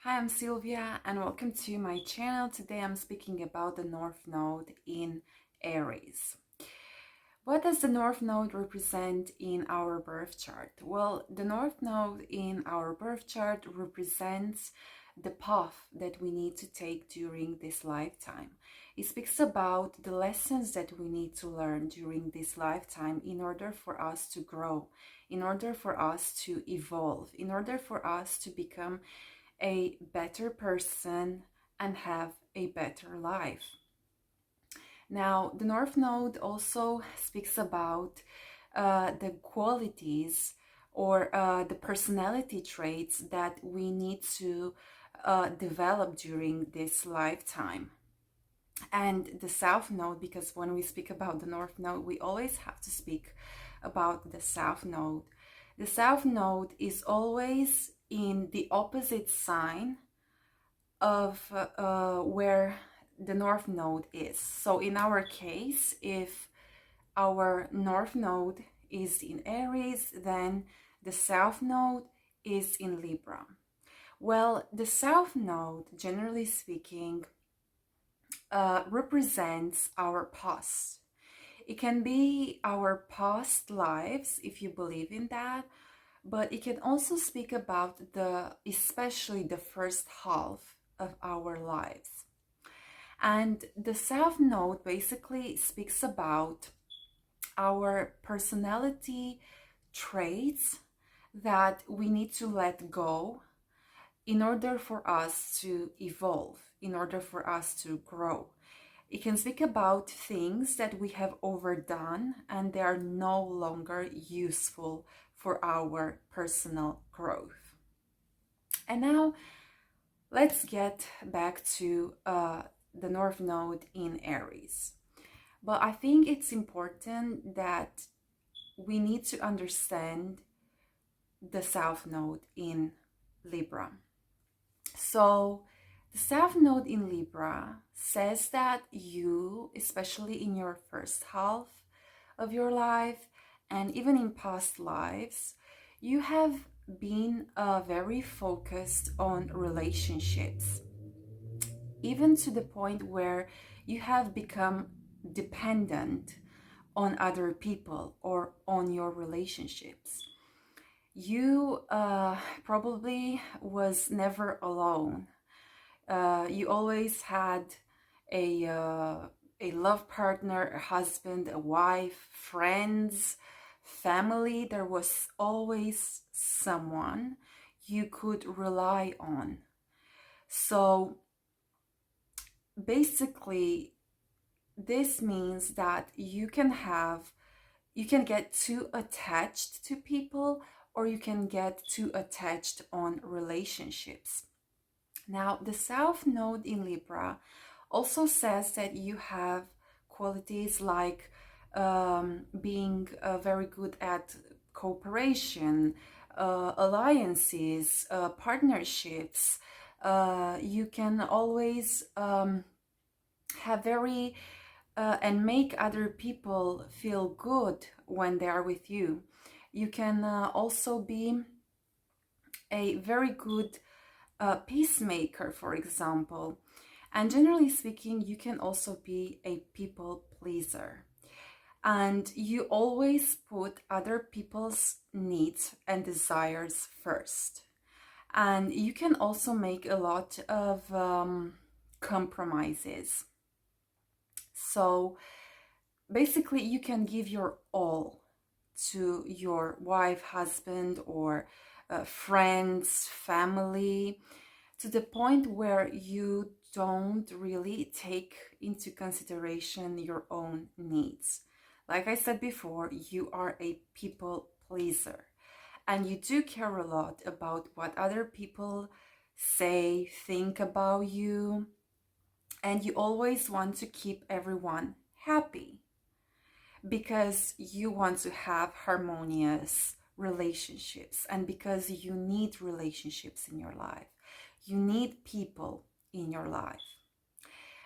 Hi, I'm Sylvia and welcome to my channel. Today I'm speaking about the North Node in Aries. What does the North Node represent in our birth chart? Well, the North Node in our birth chart represents the path that we need to take during this lifetime. It speaks about the lessons that we need to learn during this lifetime in order for us to grow, in order for us to evolve, in order for us to become a better person and have a better life. Now, the North Node also speaks about the qualities or the personality traits that we need to develop during this lifetime. And the South Node, because when we speak about the North Node, we always have to speak about the South Node. The South Node is always in the opposite sign of where the North Node is. So in our case, if our North Node is in Aries, then the South Node is in Libra. Well, the South Node, generally speaking, represents our past. It can be our past lives, if you believe in that, but it can also speak about especially the first half of our lives. And the South Node basically speaks about our personality traits that we need to let go in order for us to evolve, in order for us to grow. It can speak about things that we have overdone and they are no longer useful for our personal growth. And now let's get back to the North Node in Aries. But I think it's important that we need to understand the South Node in Libra. So, the South Node in Libra says that you, especially in your first half of your life and even in past lives, you have been very focused on relationships, even to the point where you have become dependent on other people or on your relationships. You probably was never alone. You always had a a love partner, a husband, a wife, friends, family. There was always someone you could rely on. So basically, this means that you can get too attached to people, or you can get too attached on relationships. Now, the South Node in Libra also says that you have qualities like being very good at cooperation, alliances, partnerships. You can always have very and make other people feel good when they are with you. You can also be a very good peacemaker, for example. And generally speaking, you can also be a people pleaser. And you always put other people's needs and desires first. And you can also make a lot of compromises. So basically, you can give your all to your wife, husband, or friends, family, to the point where you don't really take into consideration your own needs. Like I said before, you are a people pleaser and you do care a lot about what other people say, think about you, and you always want to keep everyone happy because you want to have harmonious relationships and because you need relationships in your life. You need people in your life.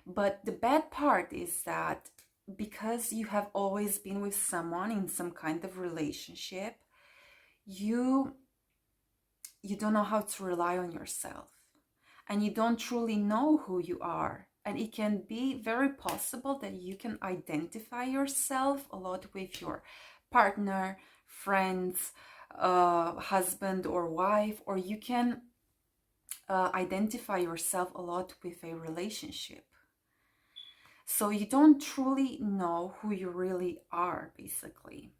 But the bad part is that because you have always been with someone in some kind of relationship, you don't know how to rely on yourself. and you don't truly know who you are. And it can be very possible that you can identify yourself a lot with your partner, friends, husband or wife, or you can identify yourself a lot with a relationship. So you don't truly know who you really are, basically.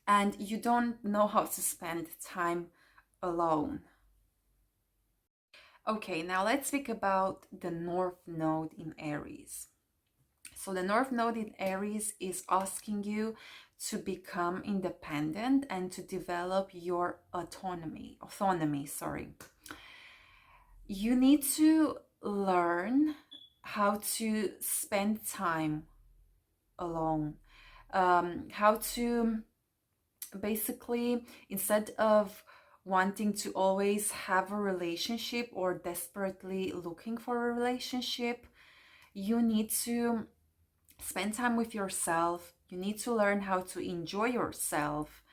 And you don't know how to spend time alone. Okay, now let's speak about the North Node in Aries. So the North Node in Aries is asking you to become independent and to develop your autonomy, sorry. You need to learn how to spend time alone, how to basically, instead of wanting to always have a relationship or desperately looking for a relationship, you need to spend time with yourself. You need to learn how to enjoy yourself,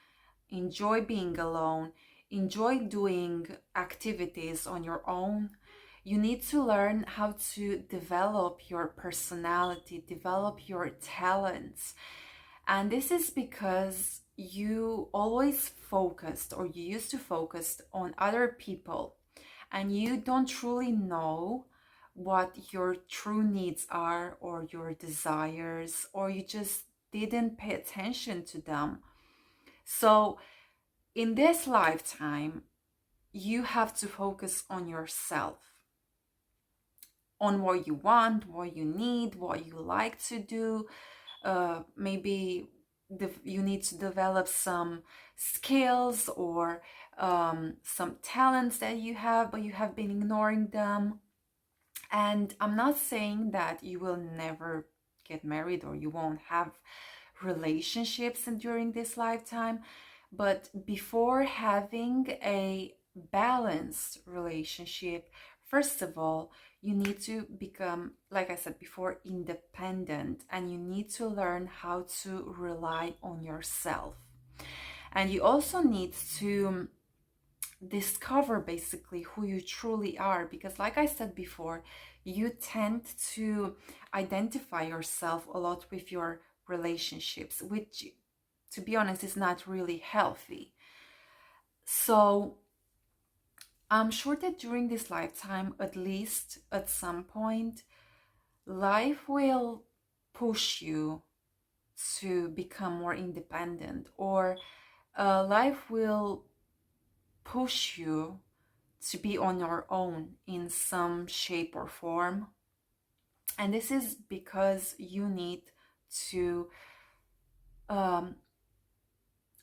enjoy being alone, enjoy doing activities on your own. You need to learn how to develop your personality, develop your talents. And this is because you always focused, or you used to focus on other people, and you don't truly know what your true needs are or your desires, or you just didn't pay attention to them. So in this lifetime, you have to focus on yourself, on what you want, what you need, what you like to do. Maybe you need to develop some skills or some talents that you have, but you have been ignoring them. And I'm not saying that you will never get married or you won't have relationships during this lifetime, but before having a balanced relationship, first of all, you need to become, like I said before, independent, and you need to learn how to rely on yourself. And you also need to discover basically who you truly are, because like I said before, you tend to identify yourself a lot with your relationships, which, to be honest, is not really healthy. So I'm sure that during this lifetime, at least at some point, life will push you to become more independent, or life will push you to be on your own in some shape or form. And this is because you need to um,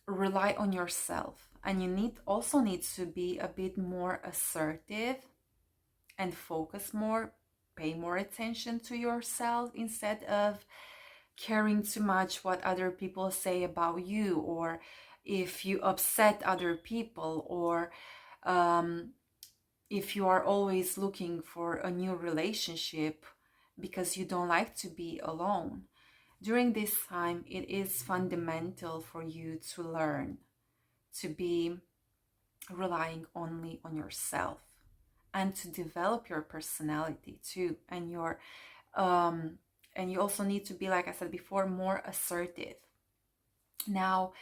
rely on yourself, and you need to be a bit more assertive and focus more, pay more attention to yourself instead of caring too much what other people say about you, or if you upset other people, or um, if you are always looking for a new relationship because you don't like to be alone. During this time, it is fundamental for you to learn to be relying only on yourself, and to develop your personality too, and your and you also need to be, like I said before, more assertive. Now,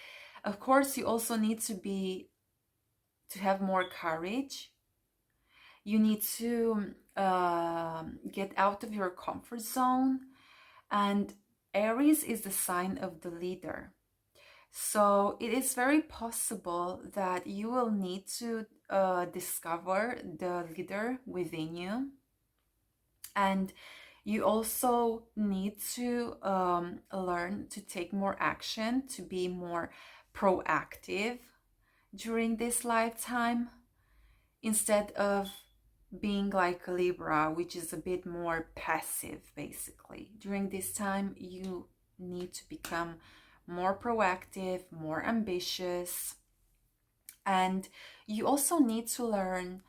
of course, you also need to have more courage. You need to get out of your comfort zone. And Aries is the sign of the leader. So it is very possible that you will need to discover the leader within you. And you also need to learn to take more action, to be more proactive during this lifetime, instead of being like a Libra, which is a bit more passive, basically. During this time, you need to become more proactive, more ambitious, and you also need to learn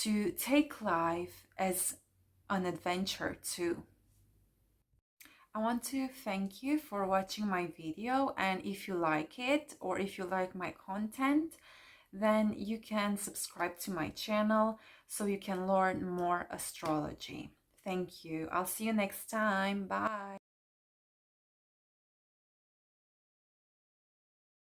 to take life as an adventure too. I want to thank you for watching my video, and if you like it, or if you like my content, then you can subscribe to my channel so you can learn more astrology. Thank you. I'll see you next time. Bye.